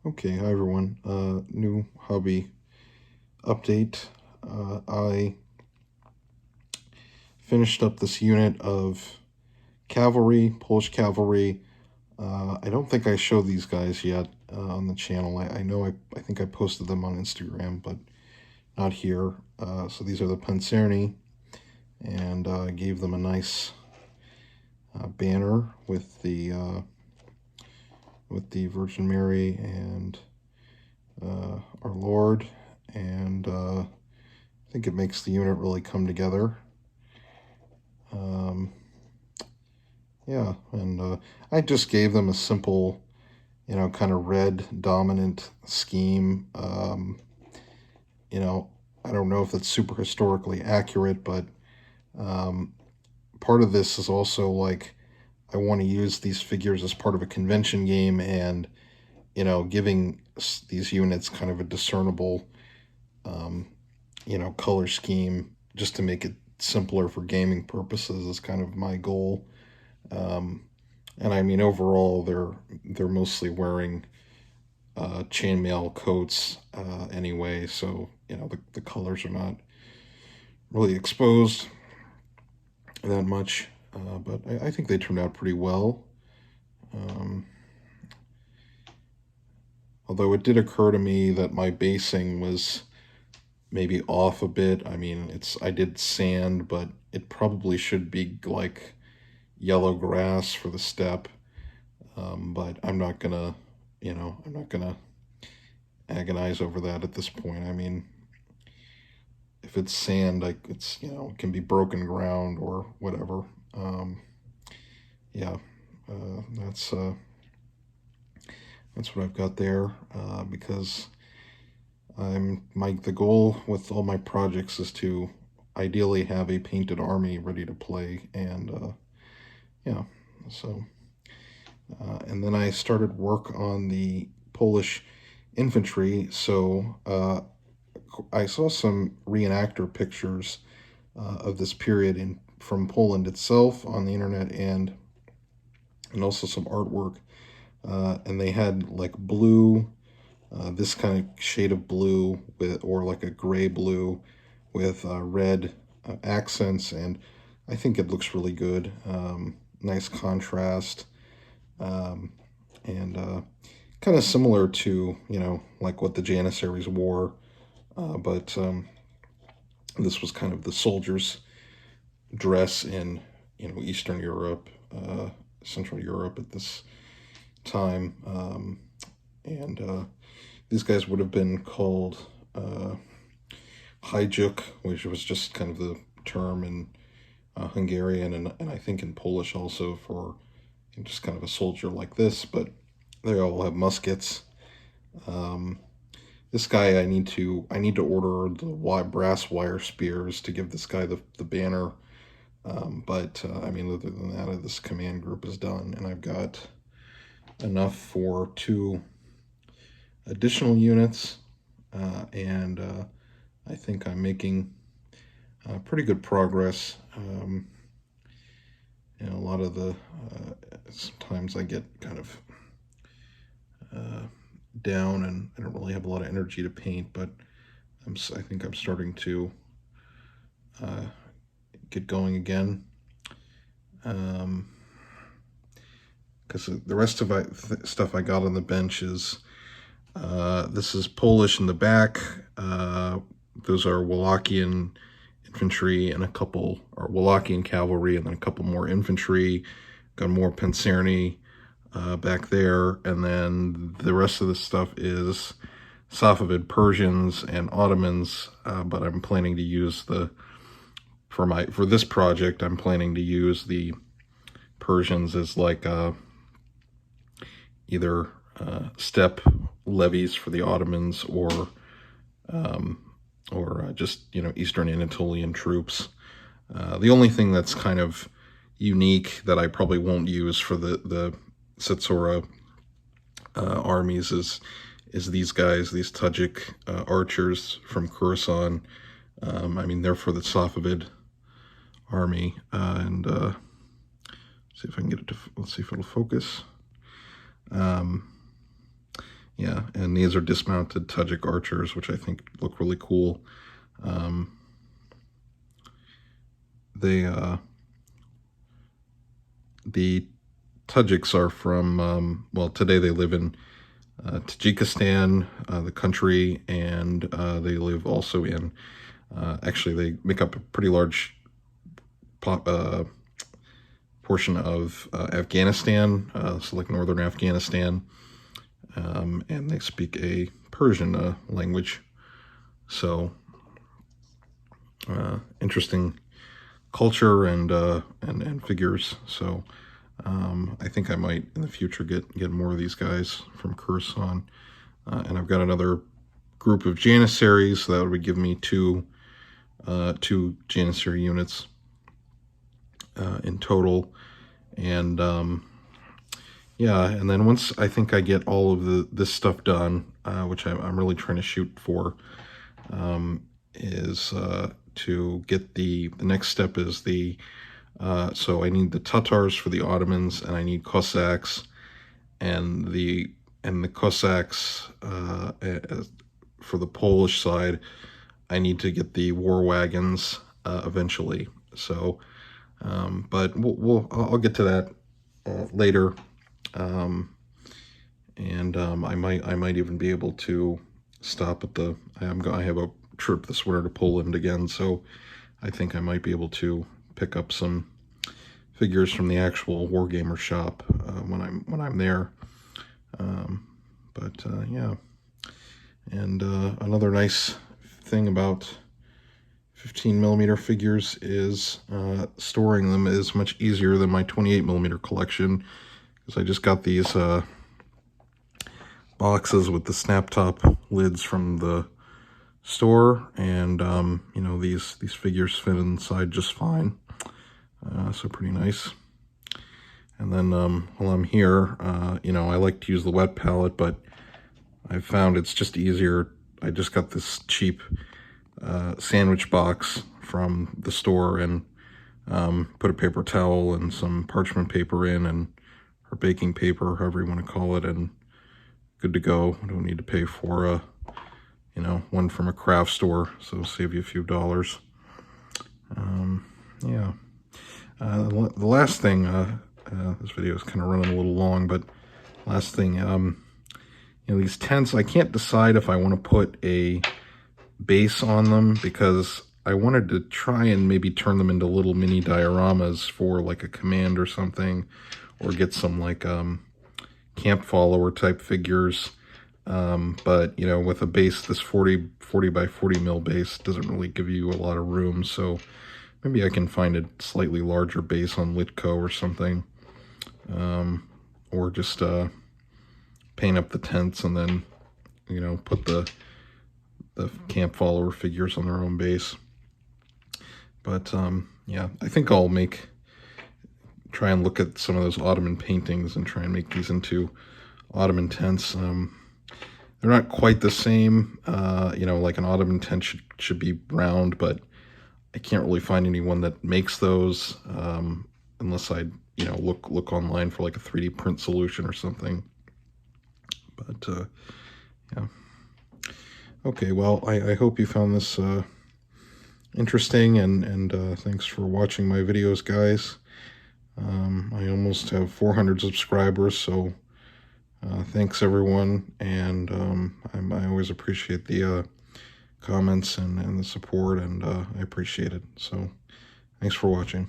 Okay, hi everyone. New hobby update. I finished up this unit of cavalry, Polish cavalry. I don't think I showed these guys yet on the channel. I know I think I posted them on Instagram, but not here. So these are the Pancerni, and I gave them a nice banner with the Virgin Mary and our Lord, and I think it makes the unit really come together. Yeah, and I just gave them a simple, kind of red dominant scheme. I don't know if that's super historically accurate, but um, part of this is also like I want to use these figures as part of a convention game, and giving these units kind of a discernible, um, color scheme just to make it simpler for gaming purposes is kind of my goal. Um, and I mean, overall, they're mostly wearing chainmail coats anyway, so the colors are not really exposed that much. But I think they turned out pretty well. Um, Although it did occur to me that my basing was maybe off a bit. I mean, I did sand, but it probably should be like yellow grass for the steppe. But I'm not gonna agonize over that at this point. I mean, if it's sand, it can be broken ground or whatever. Um, yeah, uh, that's uh, that's what I've got there because the goal with all my projects is to ideally have a painted army ready to play, and yeah, so and then I started work on the Polish infantry. So I saw some reenactor pictures of this period from Poland itself on the internet, and also some artwork. And they had like blue, this kind of shade of blue or like a gray blue with red accents, and I think it looks really good. Nice contrast, um, and kind of similar to like what the Janissaries wore, but this was kind of the soldiers' dress in Eastern Europe, Central Europe at this time, and these guys would have been called Hajduk, which was just kind of the term in Hungarian, and I think in Polish also for just kind of a soldier like this, but they all have muskets. Um, this guy, I need to order the brass wire spears to give this guy the banner. But I mean, other than that, this command group is done, and I've got enough for 2 additional units, and I think I'm making pretty good progress. A lot of the sometimes I get kind of down, and I don't really have a lot of energy to paint, but I think I'm starting to get going again. Because the rest of stuff I got on the bench is this is Polish in the back. Those are Wallachian infantry and a couple, or Wallachian cavalry, and then a couple more infantry. Got more Pancerni back there, and then the rest of the stuff is Safavid Persians and Ottomans. But I'm planning to use for this project, I'm planning to use the Persians as like either steppe levies for the Ottomans, or just Eastern Anatolian troops. The only thing that's kind of unique that I probably won't use for the Setsora armies is these guys, these Tajik archers from Khorasan. I mean, they're for the Safavid army, and see if I can get it to, let's see if it'll focus. Yeah, and these are dismounted Tajik archers, which I think look really cool. The Tajiks are from, well, today they live in Tajikistan, the country, and they live also in, actually they make up a pretty large portion of Afghanistan, so like northern Afghanistan, and they speak a Persian language. So interesting culture and figures. So I think I might in the future get more of these guys from Kherson, and I've got another group of Janissaries, so that would give me two Janissary units in total. And yeah, and then once I think I get all of this stuff done, which I'm really trying to shoot for, is to get the next step is so I need the Tatars for the Ottomans, and I need Cossacks, and the Cossacks for the Polish side. I need to get the war wagons eventually. So, but I'll get to that later, and I might even be able to stop at I have a trip this winter to Poland again, so I think I might be able to pick up some figures from the actual Wargamer shop when I'm there. Yeah, and another nice thing about 15mm figures is storing them is much easier than my 28mm collection, because I just got these boxes with the snap top lids from the store, and you know, these figures fit inside just fine, so pretty nice. And then while I'm here, you know, I like to use the wet palette, but I've found it's just easier. I just got this cheap sandwich box from the store, and put a paper towel and some parchment paper in, and or baking paper, however you want to call it, and good to go. I don't need to pay for you know, one from a craft store, so it'll save you a few dollars. Yeah. The last thing, this video is kind of running a little long, but last thing, you know, these tents, I can't decide if I want to put a base on them, because I wanted to try and maybe turn them into little mini dioramas for like a command or something, or get some like camp follower type figures. But you know, with a base, this 40 by 40 mil base doesn't really give you a lot of room, so maybe I can find a slightly larger base on Litco or something, or just paint up the tents and then, you know, put the camp follower figures on their own base. But yeah, I think I'll try and look at some of those Ottoman paintings and try and make these into Ottoman tents. They're not quite the same, you know, like an Ottoman tent should be round, but I can't really find anyone that makes those, unless I, you know, look online for like a 3D print solution or something. But yeah. Okay, well, I hope you found this interesting, and thanks for watching my videos, guys. I almost have 400 subscribers, so thanks everyone, and I always appreciate the comments and the support, and I appreciate it. So thanks for watching.